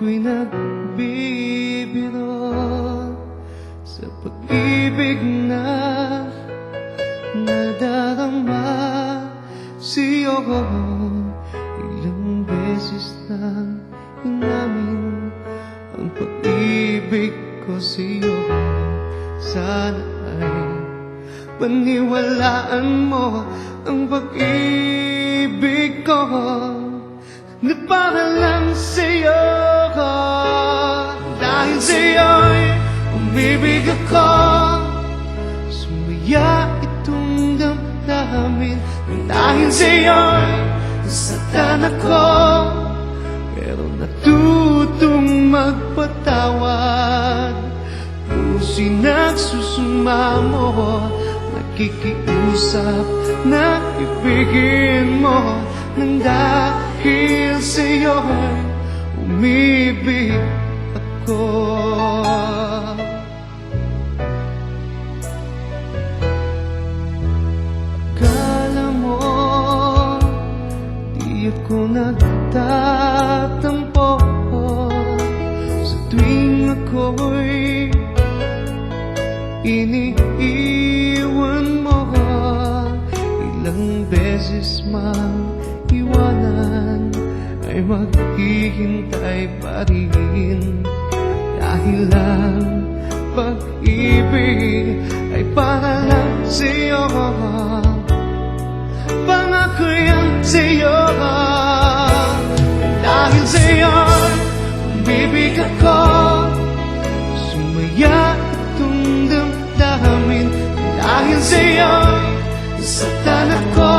ako'y nagbibiro sa pag-ibig na nadarama sa'yo. Ilang beses na inamin ang pag-ibig ko sa'yo. Sana ay paniwalaan mo ang pag-ibig ko na para lang sa'yo. Dahil sa'yo'y umibig ako, sumaya itong damdamin. Dahil sa'yo'y nasaktan ako, pero natutong magpatawad. Puso'y nagsusumamo, nakikiusap na ibigin mo. Nang dahil sa'yo'y umibig ako. Akala mo di ako nagtatampo sa tuwing ako'y iniiwan mo. Ilang beses mang iwanan ay maghihintay pa rin. Dahil ang pag-ibig ay para lang sa'yo. Pangako yan sa'yo. Dahil sa'yo umibig ako, sumaya itong damdamin. Dahil sa'yo nasaktan ako,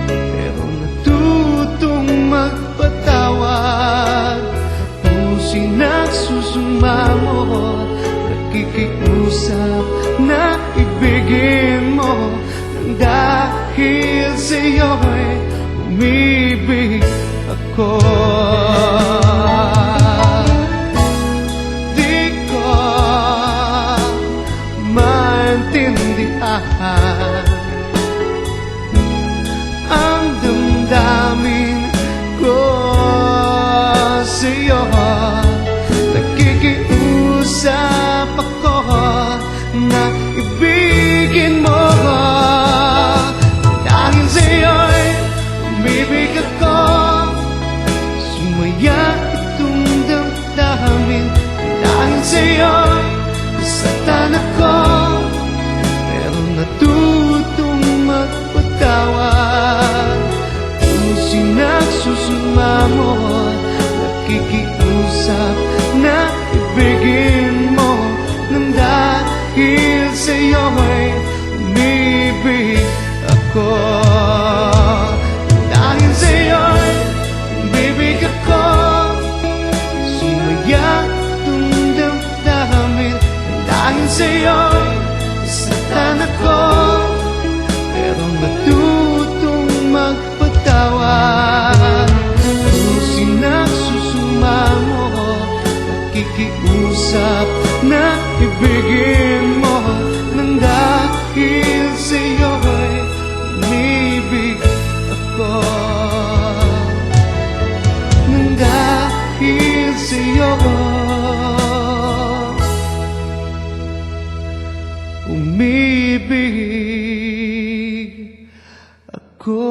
pero natutong magpatawad. Puso'y nagsusumamo, nakikiusap na ibigin mo. Nang dahil sa'yo'y umibig ako. Di ko maintindihan ang damdamin ko sa'yo. Nakikiusap ako na ibigin mo. Dahil sa'yo'y umibig ako, sumaya itong damdamin. Dahil sa'yo'y nasaktan ako, pero natutong magpatawad. Puso'y nagsusumamo, nakikiusap na ibigin mo. Nang dahil sa'yo'y umibig ako. Dahil sa'yo'y umibig ako, sumaya itong damdamin. Dahil sa'yo'y nasaktan ako, pero natutong magpatawad. Puso'y nagsusumamo, nakikiusap na ibigin mo. Nang dahil sa'yo'y umibig ako. Nang dahil sa'yo umibig ako.